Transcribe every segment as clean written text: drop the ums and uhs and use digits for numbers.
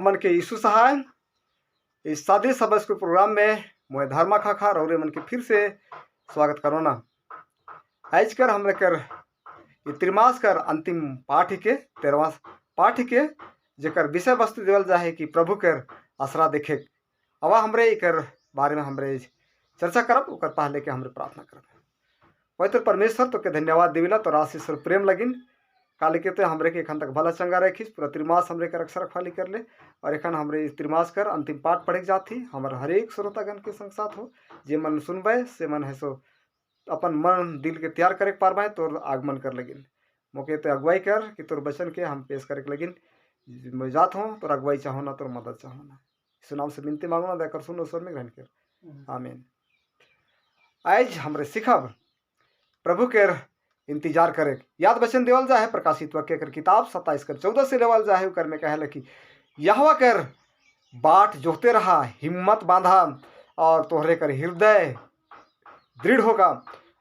मन के यीशु सहाय इस शादी सभा के प्रोग्राम में मोए धर्मा खाखा और मन के फिर से स्वागत करो ना। आज कर हम कर ये त्रिमास कर अंतिम पाठ के 13वां पाठ के जेकर विषय वस्तु देवल जाए कि प्रभु कर असरा देखे। अब हमरे कर बारे में हमरे चर्चा करब ओकर पहले के हमरे प्रार्थना करब। पवित्र परमेश्वर तो के धन्यवाद देविला तो आशीष और प्रेम लगिन काले के तो हमरे के एखन तक भला चंगा रखिस पूरा त्रिमास हमरे के रक्षा रखवाली कर ले और एखन हमरे इस त्रिमास कर अंतिम पाठ पढ़े जाती हमर हरेक श्रोतागण के संग साथ हो जे मन सुनबे से मन है सो अपन मन दिल के तैयार करे पारबे तोर आगमन कर लगिन मौके ते अगुवाई कर कि तोर वचन के हम पेश करे लगिन मैं जात हूँ तोर अगुवाई चाहो ना तोर मदद चाहो ना इस नाम से विनती मांगो ना देकर सुनो स्वर में ग्रहण कर आमीन। आज हमरे सिखब प्रभु के इंतजार करे याद वचन देवल जाए प्रकाशित वाक्य कर किताब 27 कर 14 से लेवल जाए कर में कहले कि यहोवा कर बाट जोहते रहा हिम्मत बांधा और तोहरे कर हृदय दृढ़ होगा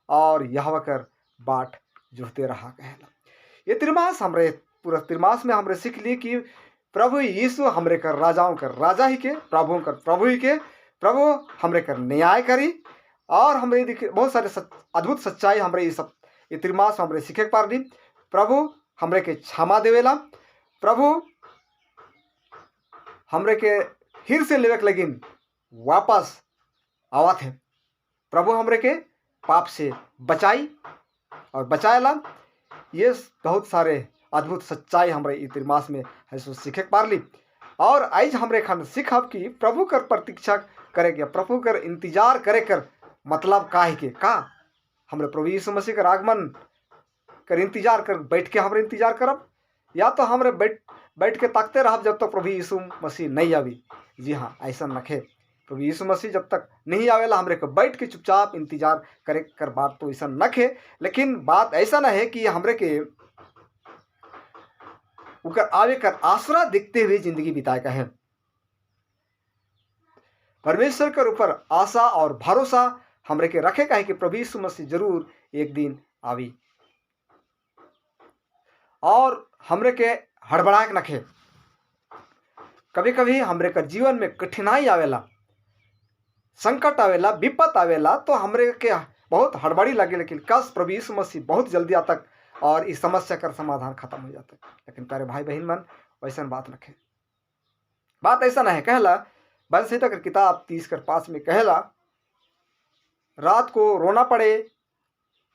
और यहोवा कर बाट जोहते रहा कहला। ये त्रिमास हमरे पूरा त्रिमास में हमरे सीख ली कि प्रभु यीशु हमरे कर राजाओं कर राजा ही के प्रभुओं कर प्रभु ही के प्रभु हमरे कर न्याय करी और हमरे देखिए बहुत सारे अद्भुत सच्चाई हमरे ये सब ये त्रिमास हमरे सीखे पार दी। प्रभु हमरे के क्षमा देवेला प्रभु हमरे के हिर से लेवे लगिन वापस आवत है प्रभु हमरे के पाप से बचाई और बचाएला। ये बहुत सारे अद्भुत सच्चाई हमरे ये त्रिमास में है सो सीखे पार ली और आज हमरे खान सीखब कि प्रभु कर प्रतीक्षा करे के प्रभु कर इंतजार करे कर मतलब का है के का हमरे प्रभु यीशु मसीह का आगमन कर इंतजार कर बैठ के हमरे इंतजार करब या तो हमरे बैठ के ताकते रहब जब तक प्रभु यीशु मसीह नहीं आवी। जी हाँ ऐसा नखे प्रभु यीशु मसीह जब तक नहीं आवेला हमरे को बैठ के चुपचाप इंतजार करे कर बात तो ऐसा नखे लेकिन बात ऐसा न है कि हमरे के उकर आवे कर आसरा देखते हुए जिंदगी बिताए का है। परमेश्वर के ऊपर आशा और भरोसा हमरे के रखे का है कि प्रभु यीशु मसीह जरूर एक दिन आवी और हमरे के हड़बड़ाए नखे। कभी कभी हमरे का जीवन में कठिनाई आवेला संकट आवेला विपत आवेला तो हमरे के बहुत हड़बड़ी लगे लेकिन कस प्रभु यीशु मसीह बहुत जल्दी आता और इस समस्या का समाधान खत्म हो जाता है। लेकिन प्यारे भाई बहन मन वैसा बात रखे बात ऐसा नहीं कहला भजन संहिता की किताब 30:5 में कहला रात को रोना पड़े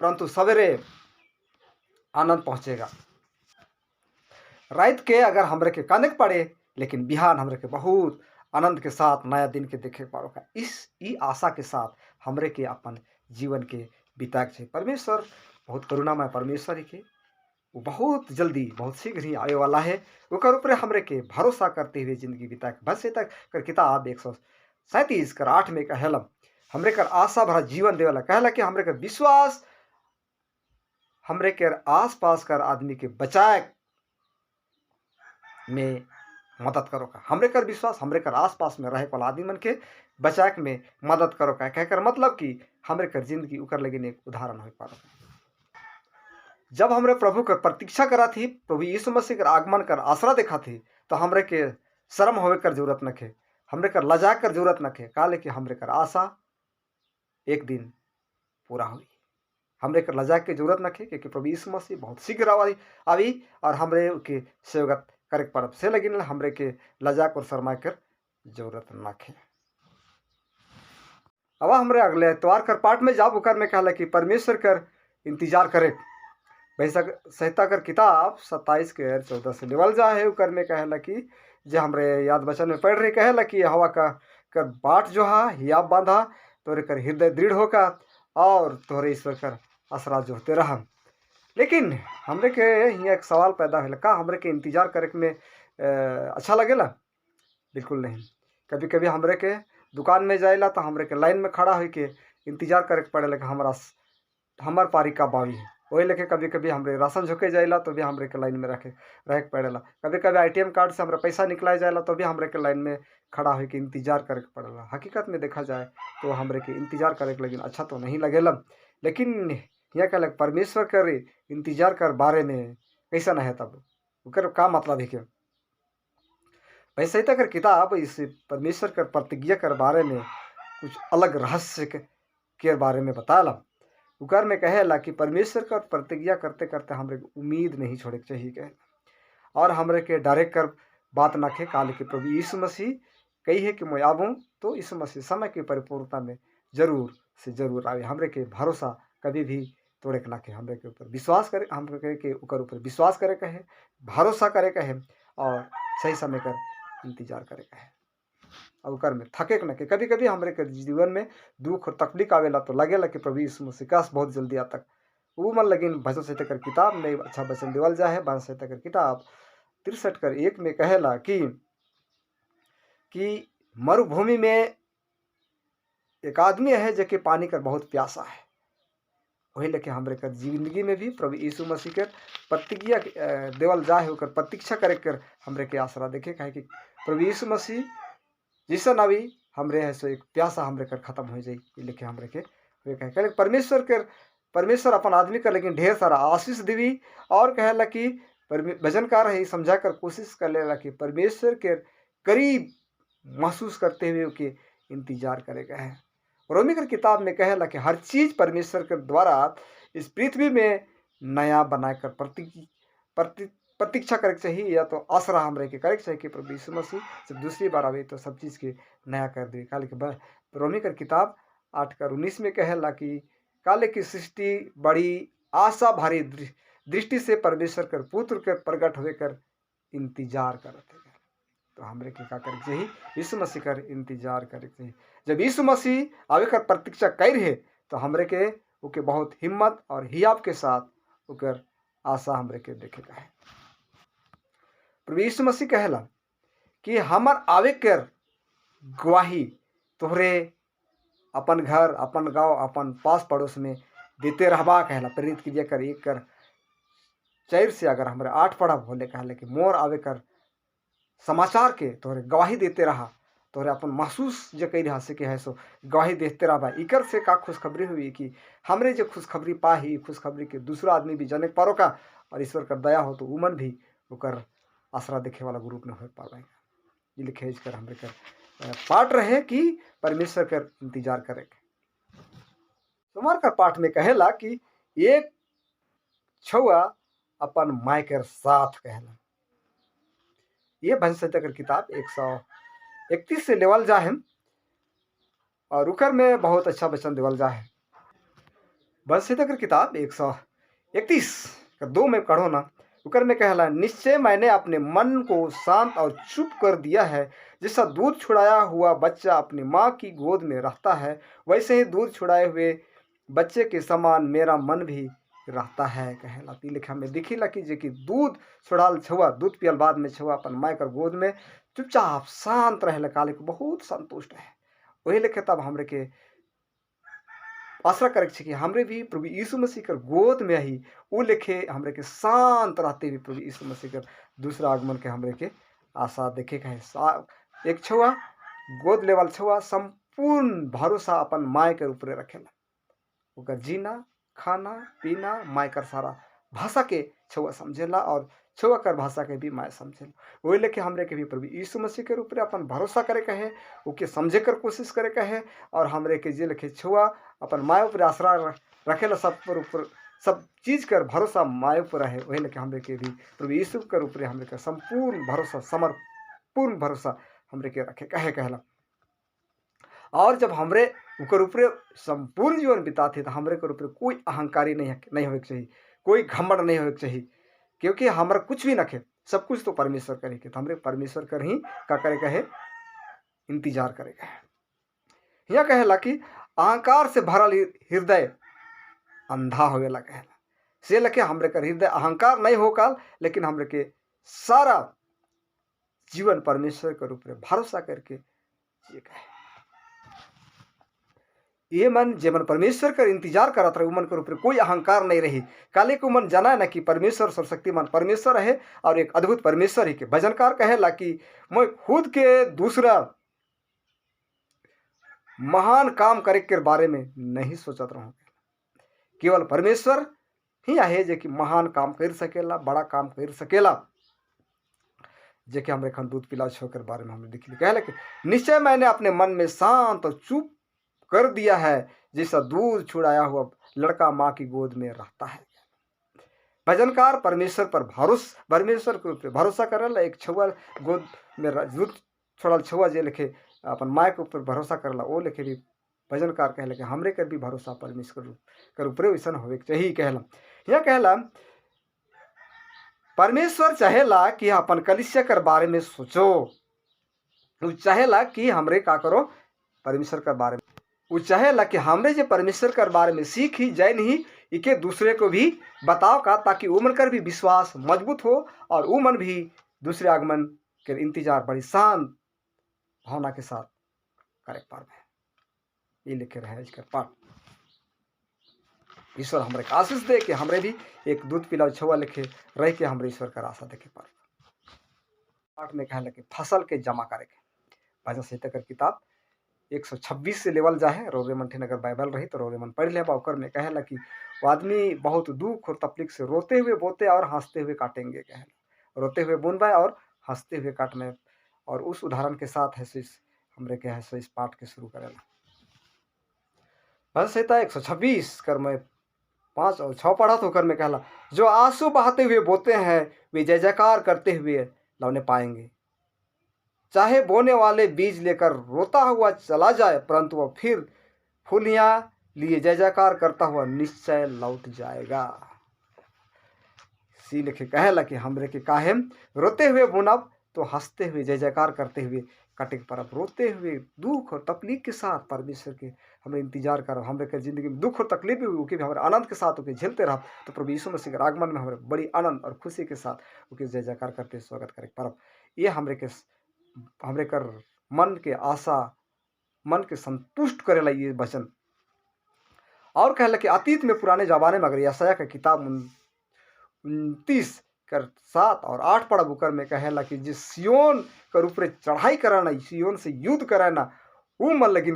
परंतु सवेरे आनंद पहुंचेगा। रात के अगर हमरे के कानक पड़े लेकिन बिहान हमरे के बहुत आनंद के साथ नया दिन के देखे पारोगा। इस आशा के साथ हमरे के अपन जीवन के बिताए छे। परमेश्वर बहुत करुणामय परमेश्वर ही के वो बहुत जल्दी बहुत शीघ्र ही आने वाला है ओकर ऊपर हमरे के भरोसा करते हुए जिंदगी बिताए। भजन संहिता कर किताब 137:8 में कहला हमरे कर आशा भरा जीवन देवला कहला कि हमरे कर विश्वास हमरे के आस पास कर आदमी के बचाए में मदद करो का। हमरे कर विश्वास हमरे कर आस पास में रहे वाला आदमी मन के बचाए में मदद करो का कहकर मतलब कि हमरे कर जिंदगी उकर लगिन एक उदाहरण हो पारो। जब हमरे प्रभु कर प्रतीक्षा करा थी प्रभु यीशु मसीह कर आगमन कर आसरा देखा थी तो हमरे के शर्म होवे कर जरूरत न खे हमरे कर लजा कर जरूरत न खे काले कि हमरे कर आशा एक दिन पूरा हुई। हमरे कर लजा के जरूरत न खे क्योंकि प्रभु यीशु मसीह बहुत शीघ्र आवी और हमरे के सेवगत करे परब से लगिन हमरे के लजाक और शर्मा कर जरूरत न खे। अब हमरे अगले एतवार कर पाठ में जाब उकर में कहला कि परमेश्वर कर इंतजार करे। भजन संहिता कर किताब 27:14 से लेवल जा है उकर में कहला कि जो हमरे याद वचन में पढ़ रहे कहला कि हवा का कर बाट जो है हियाब बांधा तोरे कर हृदय दृढ़ होगा और तोरे ईश्वर कर असरा जोहते रहा। लेकिन हमरे के यहाँ एक सवाल पैदा होला का हमरे के इंतजार करे में अच्छा लगेला? बिल्कुल नहीं। कभी कभी हमरे के दुकान में जाएला तो हमरे के लाइन में खड़ा होके इंतजार करे पड़ेला कि हमार पारी का बावी है वही लेके कभी कभी हमरे राशन झुके जाएला तो भी हमरे के लाइन में रहे पड़ेला। कभी कभी ATM कार्ड से हमरे पैसा निकलाए जाएला तो भी हमरे के लाइन में खड़ा होकर इंतजार करे पड़ेला। हकीकत में देखा जाए तो हमरे के इंतजार करे लेकिन अच्छा तो नहीं लगेला। लेकिन यहाँ क्या लग परमेश्वर कर इंतजार कर बारे में कैसा न है तब उकर का मतलब है कि वैसे ही कर किताब इस परमेश्वर कर प्रतिज्ञा कर बारे में कुछ अलग रहस्य के बारे में बताला। उकर में कहेला कि परमेश्वर कर प्रतिज्ञा करते करते हमरे उम्मीद नहीं छोड़े के चाहिए कहे, और हमरे के डायरेक्ट कर बात ना खे काले के प्रभु यीशु मसीह कही है कि मैं आऊँ तो यीशु मसीह समय की परिपूर्णता में जरूर से जरूर आवे। हमरे के भरोसा कभी भी तोड़े के ना के, हमरे के ऊपर विश्वास करे, हमरे के ऊपर विश्वास करे कहे, भरोसा करे कहे, और सही समय कर इंतजार करे कहे, और उकर में थके के ना के। कभी कभी हमरे के जीवन में दुख और तकलीफ आवेला तो लगेला कि प्रभु यीशु मसीह काश बहुत जल्दी आता तक वो मन, लेकिन भजन संहिता कर किताब में अच्छा वचन देवल जा है। भजन संहिता कर किताब 63:1 में कहेला कि मरुभूमि में एक आदमी है जो कि पानी कर बहुत प्यासा है। वही लेके हमरे कर जिंदगी में भी प्रभु यीशु मसीह के प्रतिज्ञा देवल जा है, प्रतीक्षा करे कर हमरे के आसरा देखे कहे कि प्रभु यीशु मसीह जैसा नबी हमरे है सो एक प्यासा हमरे कर खत्म हो जाए। लेके हमरे के कहे परमेश्वर अपन आदमी कर लेकिन ढेर सारा आशीष देवी, और कहेला कि भजनकार है समझा कर कोशिश कर लेला कि परमेश्वर के करीब महसूस करते हुए के इंतजार करेगा है। रोमी कर किताब में कहेला कि हर चीज परमेश्वर के द्वारा इस पृथ्वी में नया बनाकर प्रतीक्षा करे चाहिए, या तो आसरा हमरे के करे चाहिए कि प्रभु यीशु मसीह जब दूसरी बार आवे तो सब चीज के नया कर दे। काले के रोमी कर किताब 8:19 में कहेला कि काले की सृष्टि बड़ी आशा भारी दृष्टि से परमेश्वर कर पुत्र के प्रकट होवे कर इंतजार करते हैं। तो हमरे के का करे चाहिए, यीशु मसीह कर इंतजार करे चाहिए। जब यीशु मसीह आवे कर प्रतीक्षा कर रहे तो हमरे के ओके बहुत हिम्मत और हियाब के साथ ओकर आशा हमरे के देखे का है। प्रभु यीशु मसीह कहला कि हमर आवे कर गवाही तोहरे अपन घर, अपन गांव, अपन पास पड़ोस में देते रहबा कहला। प्रेरित कीजिए कर 1:4 से अगर हमारे 8 पढ़ा बोले कहले कि मोर आवे कर समाचार के तोहरे गवाही देते रहा, तोहरे अपन महसूस जो कही रहा से कि है सो गवाही देते रहा। इकर से का खुशखबरी हुई कि हमरे जो खुशखबरी पाही खुशखबरी के दूसरा आदमी भी जाने पारो का, और ईश्वर का दया हो तो उमन भी ओकर आसरा देखे वाला ग्रुप में हो पाएगा। ये लिखे कर हमरे कर पाठ रहे कि परमेश्वर कर इंतजार करे। तुम्हार का पाठ में कहेला कि एक छुआ अपन माय कर साथ कहला। ये भजन संहिता कर किताब 131 से लेवल जा है, और उकर में बहुत अच्छा वचन देवल जा है। भजन संहिता कर किताब 131:2 में पढ़ो ना, उकर में कहला निश्चय मैंने अपने मन को शांत और चुप कर दिया है। जैसा दूध छुड़ाया हुआ बच्चा अपनी माँ की गोद में रहता है, वैसे ही दूध छुड़ाए हुए बच्चे के समान मेरा मन भी रहता है कहला। लिखा में दिखीला कि जे कि दूध छुड़ाल छुआ, दूध पियल बाद में छुआ अपन माँ कर गोद में चुपचाप शांत रहे काले को बहुत संतुष्ट है। वही लिखे तब हमरे के आशा करे कि हमरे भी प्रभु यीशु मसीह कर गोद में ही वो लिखे हमरे के शांत रहते हुए प्रभु यीशु मसीह कर दूसरा आगमन के हमरे के आशा देखे कहे। एक छुआ गोद लेवल छुआ संपूर्ण भरोसा अपन माय के ऊपर रखेला, ओकर जीना खाना पीना माय कर सारा भाषा के छुआ समझेला, और छुआ कर भाषा के भी माय समझेला। वही लेके हमरे के भी प्रभु यीशु मसीह के ऊपर अपन भरोसा करे कहे, ओके समझे कर कोशिश करे कहे, और हमरे के जे लिखे छुआ अपन माय ऊपर आसरा रखेला, सब पर ऊपर सब चीज कर भरोसा माय ऊपर रहे। वही लेके हमरे के भी प्रभु यीशु के ऊपर हमरे के संपूर्ण भरोसा समर्पूर्ण भरोसा हमरे के रखे कहे कहला। और जब हमरे ऊपर संपूर्ण जीवन बिताते तो हमरे के ऊपर कोई अहंकारी नहीं होना चाहिए, कोई घमंड नहीं होना चाहिए, क्योंकि हमारा कुछ भी नखे, सब कुछ तो परमेश्वर करेगा। तो हमरे परमेश्वर कर ही का करे कहे इंतजार करेगा। यहाँ कहेला कि अहंकार से भरल हृदय अंधा होवेला कहेला। से लखे हमरे कर हृदय अहंकार नहीं हो काल, लेकिन हमरे के सारा जीवन परमेश्वर के ऊपर भरोसा करके जिए कहे। ये मन जे मन परमेश्वर कर इंतजार करत रहे मन के ऊपर कोई अहंकार नहीं रही। काले को मन जाना ना कि परमेश्वर सर्वशक्तिमान परमेश्वर है और एक अद्भुत परमेश्वर ही के। भजनकार कहेला कि मैं खुद के दूसरा महान काम करे के बारे में नहीं सोचत रहूं, केवल परमेश्वर ही आहे जे कि महान काम कर सकेला, बड़ा काम कर सकेला। जेके हमरे खन दूध पिलाओ छोकर बारे में हमने लिखी कहला कि निश्चय मैंने अपने मन में शांत और चुप कर दिया है, जैसा दूध छुड़ाया हुआ लड़का माँ की गोद में रहता है। भजनकार परमेश्वर पर परमेश्वर के ऊपर भरोसा करला। एक छुआ गोद में दूध छोड़ल छुआ जे लिखे अपन माँ के ऊपर भरोसा करला, वो लिखे भी भजनकार कहला कि हमरे कर भी भरोसा परमेश्वर कर ऊपर वैसा होवे चाहिए। कहला यह कहला परमेश्वर चाहेला कि अपन कलिसिया कर बारे में सोचो। वो चाहेला कि हमरे का करो परमेश्वर कर बारे में, वो चाहेला कि हमरे जो परमेश्वर कर बारे में सीखी जाए नहीं इके दूसरे को भी बताओ का, ताकि वो मन कर भी विश्वास मजबूत हो और वो मन भी दूसरे आगमन के इंतजार बड़ी शांत भावना के साथ करे पार में। ये लिखे रहे इसका पाठ। ईश्वर हमरे का आशीष दे कि हमरे भी एक दूध पिलाओ छुआ लिखे रह के हमरे ईश्वर का आशा देखे पार। पाठ में कहला कि फसल के जमा करे के भजन संहिता कर किताब 126 से लेवल जाए। रोरे मन ठेन अगर बाइबल रही तो रोरे मन पढ़ ले। ओकर में कहला कि वो आदमी बहुत दुख और तकलीफ से रोते हुए बोते और हंसते हुए काटेंगे। कहला रोते हुए बुनवाए और हंसते हुए काटने। और उस उदाहरण के साथ है हमरे के है इस पाठ के शुरू करेला। भजन संहिता 126 कर में 5 और 6 पढ़ा तो कर में कहला जो आंसू बहाते हुए बोते हैं वे जय जयकार करते हुए लौने पाएंगे। चाहे बोने वाले बीज लेकर रोता हुआ चला जाए, परंतु वह फिर फूलियां लिए जय जयकार करता हुआ निश्चय लौट जाएगा। सी लिखे कहला कि हमरे के काहे रोते हुए बुनब तो हंसते हुए जय जयकार करते हुए कटिक परब। रोते हुए दुख और तकलीफ के साथ परमेश्वर के हमें इंतजार करो। हमरे के जिंदगी में दुख और तकलीफ भी हुई भी हमारे आनंद के साथ ओके झेलते रह, तो प्रभु यीशु मसीह के आगमन में हमारे बड़ी आनंद और खुशी के साथ ओके जय जयकार करते स्वागत करे परब। ये हमरे कर मन के आशा मन के संतुष्ट करेला ये वचन। और कहला कि अतीत में पुराने जमाने में अगर यशायाह का किताब 29 कर 7 और 8 पढ़ब उकर में कहला कि जिस सियोन कर ऊपर चढ़ाई कराना सियोन से युद्ध कराना वो मन लगिन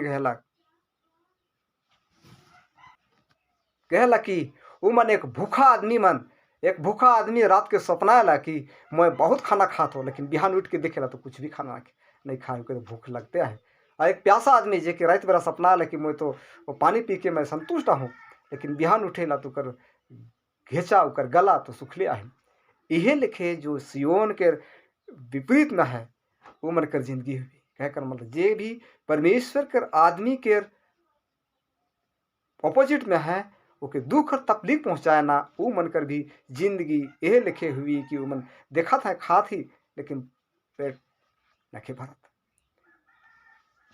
कहला कि वो मन एक भूखा आदमी रात के सपना ला कि मैं बहुत खाना खात हो, लेकिन बिहान उठ के देखेला तो कुछ भी खाना नहीं खाए तो भूख लगते है। और एक प्यासा आदमी जे कि रात बेरा सपना ला कि मैं तो वो पानी पी के मैं संतुष्ट हूँ, लेकिन बिहान उठेला तो कर घेचा उकर गला तो सुखले आहे। यह लिखे जो सियोन के विपरीत में है वो मन कर जिंदगी हुई कहकर मतलब जे भी परमेश्वर कर आदमी के ऑपोजिट में है ओके दुख और तकलीफ पहुंचाया ना, वो मन कर भी जिंदगी यह लिखे हुई कि वो मन देखा था खात ही लेकिन पेट नखे भरत।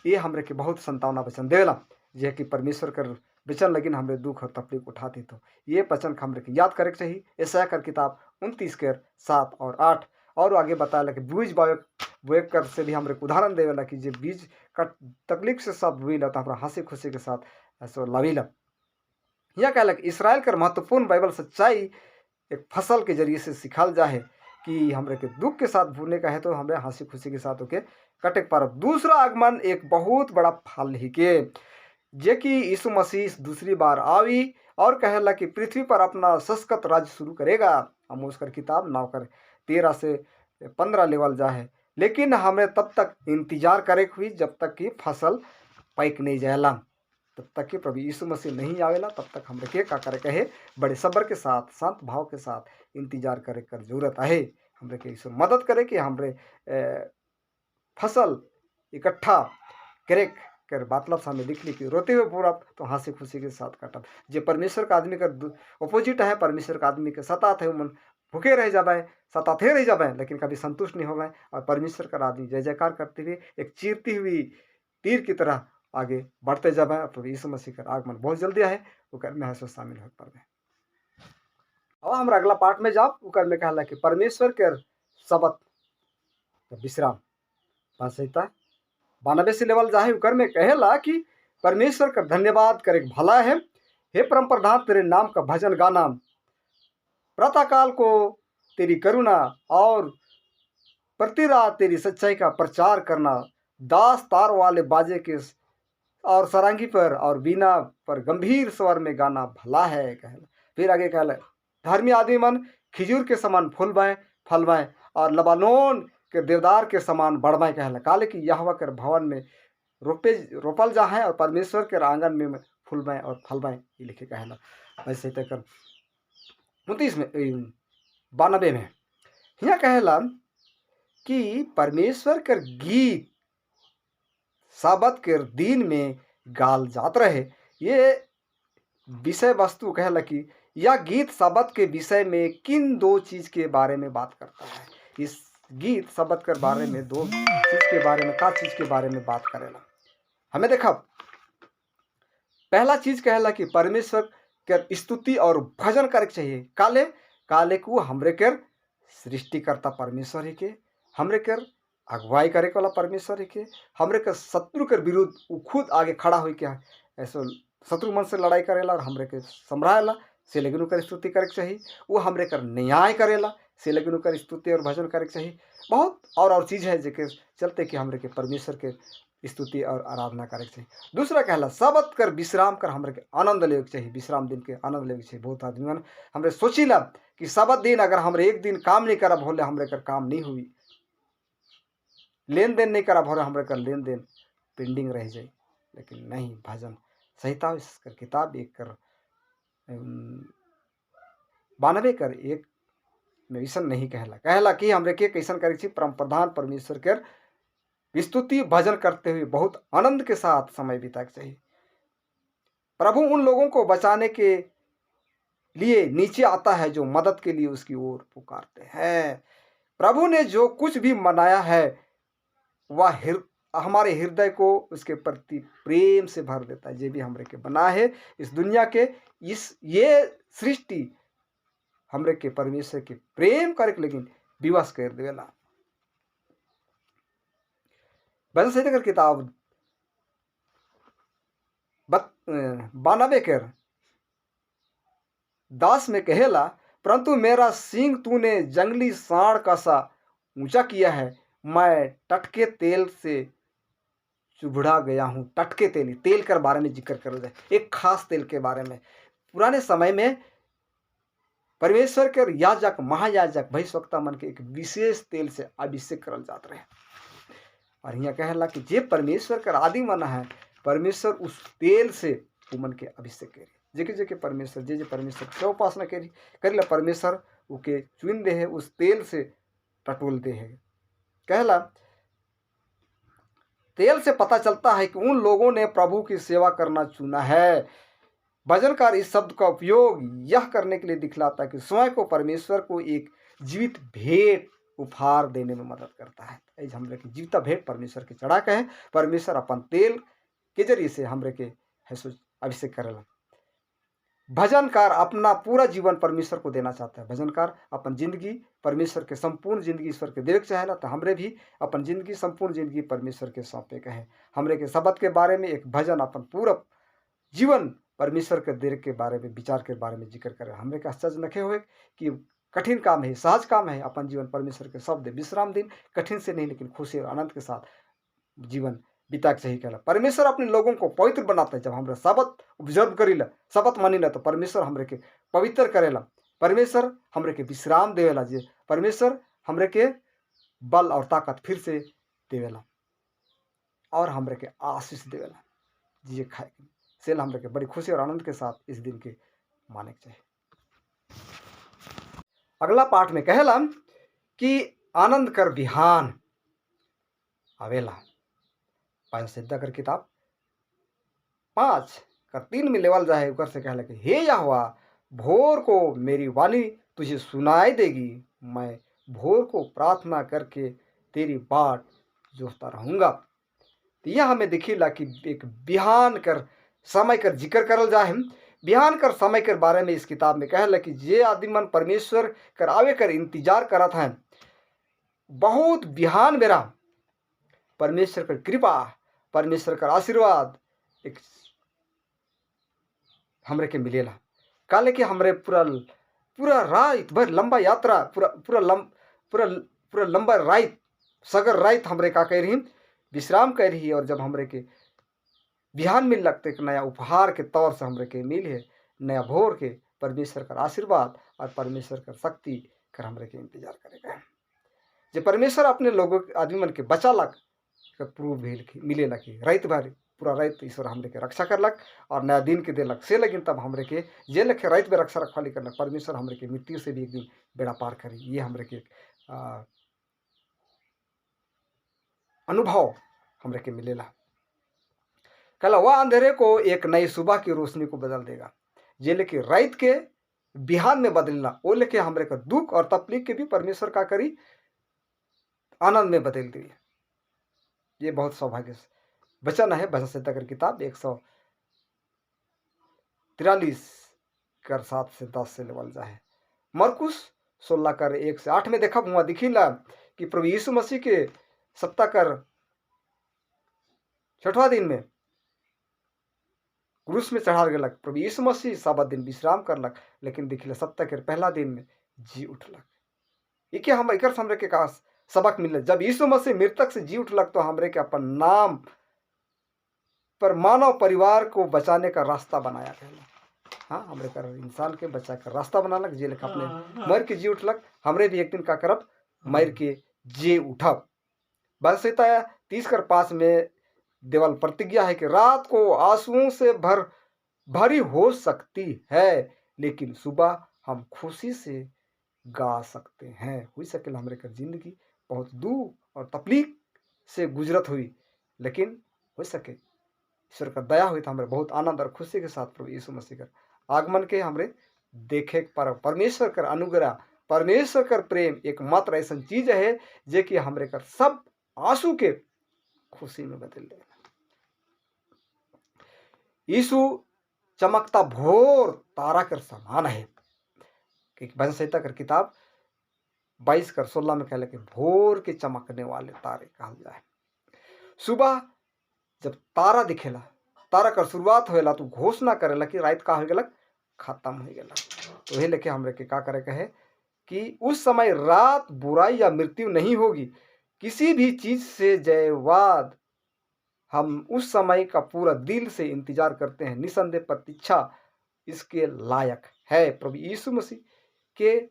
ये हमरे के बहुत संतावना वचन देला जे कि परमेश्वर कर वचन लगिन हमरे दुख और तकलीफ उठाती। तो ये वचन हमरे के याद करे चाहिए। यशायाह कर किताब 29 के 7 और 8 और आगे बताया कि बीज बोए कर से भी हमरे उदाहरण देवेला कि जे बीज का तकलीफ से सब बोईला तो हमारा हंसी खुशी के साथ ऐसा लावीला। यह कहला कि इसराइल कर महत्वपूर्ण बाइबल सच्चाई एक फसल के जरिए से सिखाल जाए कि हमरे के दुख के साथ भूलने का है तो हमरे हंसी खुशी के साथ होके कटे पर। दूसरा आगमन एक बहुत बड़ा फल ही के जे कि यीशु मसीह दूसरी बार आवी और कहला कि पृथ्वी पर अपना सशक्त राज्य शुरू करेगा। हम उसकर किताब 9 कर 13 से 15 लेवल जाए। लेकिन हमें तब तक इंतजार करे हुई जब तक कि फसल पैक नहीं जाएला, तब तक कि प्रभु यीशु मसीह नहीं आवेला, तब तक हमरे के का करे कहे बड़े सब्र के साथ शांत भाव के साथ इंतजार करे कर जरूरत है। हमरे के ईश्वर मदद करे कि हमरे फसल इकट्ठा करे कर बातलब सामने लिख ली कि रोते हुए पूरा तो हंसी खुशी के साथ काटब। जे परमेश्वर का आदमी का ऑपोजिट है, परमेश्वर का आदमी के सतात है मन भूखे रह जाए सताते रह जाए लेकिन कभी संतुष्ट नहीं हो गए। और परमेश्वर का आदमी जय जयकार करते हुए एक चीरती हुई तीर की तरह आगे बढ़ते जाए। प्रभु यीशु मसीह का आगमन बहुत जल्दी है, उकर में हंसो शामिल हो पर। अब हम अगला पाठ में जाब उकर में कहला कि परमेश्वर के सबत विश्राम भजन संहिता 92 से लेवल जाए उकर में कहला कि परमेश्वर का धन्यवाद करे भला है। हे परम प्रधान तेरे नाम का भजन गाना, प्रातःकाल को तेरी करुणा और प्रति रात तेरी सच्चाई का प्रचार करना। दास तार वाले बाजे के और सरांगी पर और बीना पर गंभीर स्वर में गाना भला है। कहला फिर आगे कहला धर्मी आदमी मन खिजूर के समान फूलवाएं फलवाएं और लबानोन के देवदार के समान बढ़मय कहला। काले कि यहोवा के भवन में रोपल जा है और परमेश्वर के आंगन में फूलमय और फलमय ये लिखे कहला। ऐसे तक 29 में 92 में यहाँ कहला कि परमेश्वर के गीत साबत के दिन में गाल जात रहे। ये विषय वस्तु कहला कि यह गीत साबत के विषय में किन दो चीज के बारे में बात करता है। इस गीत साबत के बारे में दो चीज के बारे में का चीज के बारे में बात करेला। हमें देखा पहला चीज कहला कि परमेश्वर के स्तुति और भजन करे चाहिए। काले काले को हमरे के सृष्टिकर्ता परमेश्वर ही के, हमरे के अगुवाई करे वाला परमेश्वर ही के, हमरे के शत्रु के विरुद्ध वो खुद आगे खड़ा हुई क्या ऐसा शत्रु मन से लड़ाई करेला और हमरे के संभराला से लेकिन कर स्तुति करे चाहिए। वो हमरे कर न्याय करेला से लेकिन कर स्तुति और भजन करे चाहिए। बहुत और चीज़ है जेके चलते कि हमरे के परमेश्वर के स्तुति और आराधना करे चाहिए। दूसरा कहला सबत कर विश्राम कर हमरे के आनंद ले चाहिए। विश्राम दिन के आनंद ले चाहिए। बहुत आदमी हमरे सोचिला कि सबत दिन अगर हमरे एक दिन काम नहीं करब होले हमरे कर काम नहीं हुई, लेन देन नहीं करब हो हमरे कर लेन देन पेंडिंग रह जाए। लेकिन नहीं, भजन संहिता कर किताब 1 कर 92 कर 1 में ऐसा नहीं कहला कि हमरे के कैसन करे छी परम प्रधान परमेश्वर के स्तुति भजन करते हुए बहुत आनंद के साथ समय बिताना चाहिए। प्रभु उन लोगों को बचाने के लिए नीचे आता है जो मदद के लिए उसकी ओर पुकारते हैं। प्रभु ने जो कुछ भी मनाया है वह हमारे हृदय को उसके प्रति प्रेम से भर देता है। जे भी हमरे के बना है इस दुनिया के ये सृष्टि हमरे के परमेश्वर के प्रेम करे लेकिन विवश कर देवेला। भजन संहिता कर किताब 92 कर 10 में कहेला परंतु मेरा सींग तूने जंगली सांड का सा ऊंचा किया है, मैं टटके तेल से चुभड़ा गया हूँ। टटके तेल के बारे में जिक्र करो जाए, एक खास तेल के बारे में। पुराने समय में परमेश्वर के याजक महायाजक भविष्यवक्ता मन के एक विशेष तेल से अभिषेक करल जात रहे। और यहाँ कहला कि जे परमेश्वर का आदि मन है परमेश्वर उस तेल से उमन के अभिषेक करे। जेके परमेश्वर जे परमेश्वर के उपासना करी परमेश्वर उके चुन दे है, उस तेल से टटोल दे है। कहला तेल से पता चलता है कि उन लोगों ने प्रभु की सेवा करना चुना है। भजनकार इस शब्द का उपयोग यह करने के लिए दिखलाता है कि स्वयं को परमेश्वर को एक जीवित भेंट उपहार देने में मदद करता है। हमरे के जीवित भेंट परमेश्वर के चढ़ा के है। परमेश्वर अपन तेल के जरिए से हमरे के अभिषेक करेला। भजनकार अपना पूरा जीवन परमेश्वर को देना चाहता है। भजनकार अपन जिंदगी परमेश्वर के संपूर्ण जिंदगी ईश्वर के देवे चाहेला। तो हमरे भी अपन जिंदगी संपूर्ण जिंदगी परमेश्वर के सौंपे के है। हमरे के शब्द के बारे में एक भजन अपन पूरा जीवन परमेश्वर के देर के बारे में विचार के बारे में जिक्र करे। हमरे के आश्चर्य नखे हुए कि कठिन काम है, सहज काम है अपन जीवन परमेश्वर के शब्द विश्राम दिन कठिन से नहीं लेकिन खुशी और आनंद के साथ जीवन बिता के सही कहला। परमेश्वर अपने लोगों को पवित्र बनाता है। जब हमरे शब्द ऑब्जर्व करीला, शब्द मानीला तो परमेश्वर हमरे के पवित्र करेला। परमेश्वर हमरे के विश्राम देवेला। जे परमेश्वर हमरे के बल और ताकत फिर से देवेला और हमरे के आशीष देवेला। जी खाए सेल हमरे के बड़ी खुशी और आनंद के साथ इस दिन के माने के चाहिए। अगला पाठ में कहला कि आनंद कर बिहान आवेला। भजन संहिता कर किताब 5 कर 3 में लेवल जाए उकर से कहला कि हे यहोवा भोर को मेरी वाणी तुझे सुनाई देगी, मैं भोर को प्रार्थना करके तेरी बाट जोहता रहूँगा। तो यह हमें दिखीला कि एक बिहान कर समय कर जिक्र करल जाए। बिहान कर समय के बारे में इस किताब में कहला कि जे आदमी मन परमेश्वर कर आवे कर इंतजार करत हैं, बहुत बिहान बेरा परमेश्वर कर कृपा परमेश्वर का आशीर्वाद एक हमरे के मिलेला। काले कि हमरे पूरा रात भर लंबा यात्रा पूरा लंबा रात सगर रात हमरे का कह रही विश्राम कर रही। और जब हमरे के बिहान मिल लगते एक नया उपहार के तौर से हमरे के मिल है, नया भोर के परमेश्वर का आशीर्वाद और परमेश्वर का शक्ति कर हमरे के इंतजार करेगा। जे परमेश्वर अपने लोगों आदमी मन के बचालक प्रूव मिलेला कि रात भर पूरा रात ईश्वर हमरे के रक्षा करलक और नया दिन के देलक से लगिन तब हमरे के जे लखे रात में रक्षा रखवाली करलक परमेश्वर हमरे के मृत्यु से भी एक दिन बेड़ा पार करी ये हमरे के अनुभव हमरे के मिलेला। कल वह अंधेरे को एक नई सुबह की रोशनी को बदल देगा जे लेके रात के बिहान में बदलना वो लेके हमरे का दुख और तकलीफ के भी परमेश्वर का करी आनंद में बदल दी। ये बहुत सौभाग्य वचन है भजन संहिता की किताब 143 कर 7 से 10 से लेवल जाए। मरकुस 16 कर 1 से 8 में देखा हुआ दिखीला कि प्रभु यीशु मसीह के सप्ताह कर 6वां दिन में क्रूस में चढ़ा गलक। प्रभु यीशु मसीह साबत दिन विश्राम करलक लेकिन दिखिला सप्ताह के पहला दिन में जी उठलक। इके हम एक हमरे के का सबक मिले जब यीशु मसीह मृतक से जी उठलक तो हमरे के अपन नाम पर मानव परिवार को बचाने का रास्ता बनाया गया। हाँ हमरे कर इंसान के बचा कर रास्ता बनालक जे लेख अपने मर के जी उठलक हमरे भी एक दिन का करब मर के जे उठब। बस 30 कर 5 में देवल प्रतिज्ञा है कि रात को आंसुओं से भरी हो सकती है लेकिन सुबह हम खुशी से गा सकते हैं। हुई सके हमरे कर जिंदगी बहुत दुख और तकलीफ से गुजरत हुई लेकिन हो सके ईश्वर का दया हुई तो हमारे बहुत आनंद और खुशी के साथ प्रभु यीशु मसीह कर आगमन के हमरे देखे पर परमेश्वर कर अनुग्रह परमेश्वर कर प्रेम एकमात्र ऐसा चीज है जे कि हमरे कर सब आंसू के खुशी में बदल दे। यीशु चमकता भोर तारा कर समान है कि भजन संहिता कर किताब 22 कर 16 में कहले कि भोर के चमकने वाले तारे कहा जाए। सुबह जब तारा दिखेला तारा कर शुरुआत होएला तो घोषणा करेला कि रात का हो गलक खत्म हो गया। तो वही लेके हमरे के का करे कहे कि उस समय रात बुराई या मृत्यु नहीं होगी किसी भी चीज से जयवाद हम उस समय का पूरा दिल से इंतजार करते हैं। निसंदेह प्रतीक्षा इसके लायक है। प्रभु यीशु मसीह के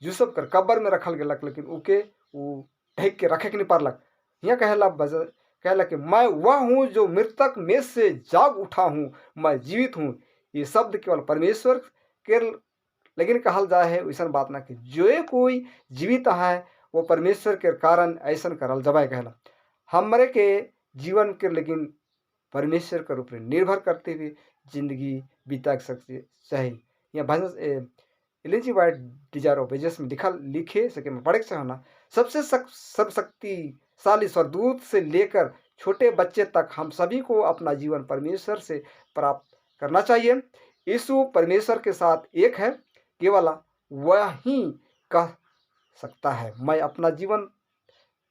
यूसुफ कर कब्र में रखल गलक लेकिन उके वो ढक के रखे के नहीं पारलक। यहाँ कहला कि मैं वह हूँ जो मृतक में से जाग उठा हूँ मैं जीवित हूँ। ये शब्द केवल परमेश्वर के लेकिन कहल जाए है वैसा बात ना कि जो कोई जीवित है वो परमेश्वर के कारण ऐसा करल जबाए कहला हमरे के जीवन के लेकिन परमेश्वर के ऊपर निर्भर करते हुए जिंदगी बिता सकते चाहिए। यहाँ भजन elegy white desire of ages में लिखे सके मैं पढ़े से होना सबसे सर्वशक्तिशाली स्वरदूत से लेकर छोटे बच्चे तक हम सभी को अपना जीवन परमेश्वर से प्राप्त करना चाहिए। यीशु परमेश्वर के साथ एक है केवल वह ही कह सकता है मैं अपना जीवन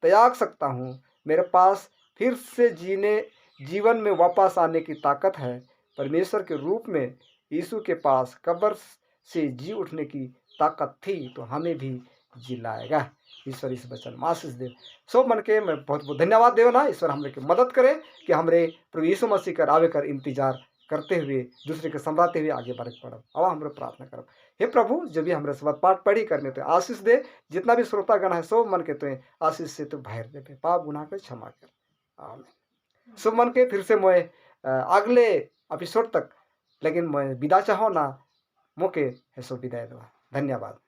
त्याग सकता हूँ। मेरे पास फिर से जीवन में वापस आने की ताकत है। परमेश्वर के रूप में यीशु के पास कब्र से जी उठने की ताकत थी तो हमें भी जिलाएगा। ईश्वर इस वचन में आशीष दे। सब मन के मैं बहुत बहुत धन्यवाद देवना। ईश्वर हमरे की मदद करे कि हमरे प्रभु यीशु मसीह कर आवे कर इंतजार करते हुए दूसरे के संभलाते हुए आगे बढ़ पड़ब। अब हम प्रार्थना करब हे प्रभु जब भी हमरे सब पाठ पढ़ी करने तो आशीष दे। जितना भी श्रोतागण है सब मन के तो आशीष से तो बाहर दे पाप गुनाह कर क्षमा कर आमीन। सब मन के फिर से मैं अगले एपिसोड तक लेकिन मैं विदा चाहो ना मोके है सो विदाई दो। धन्यवाद।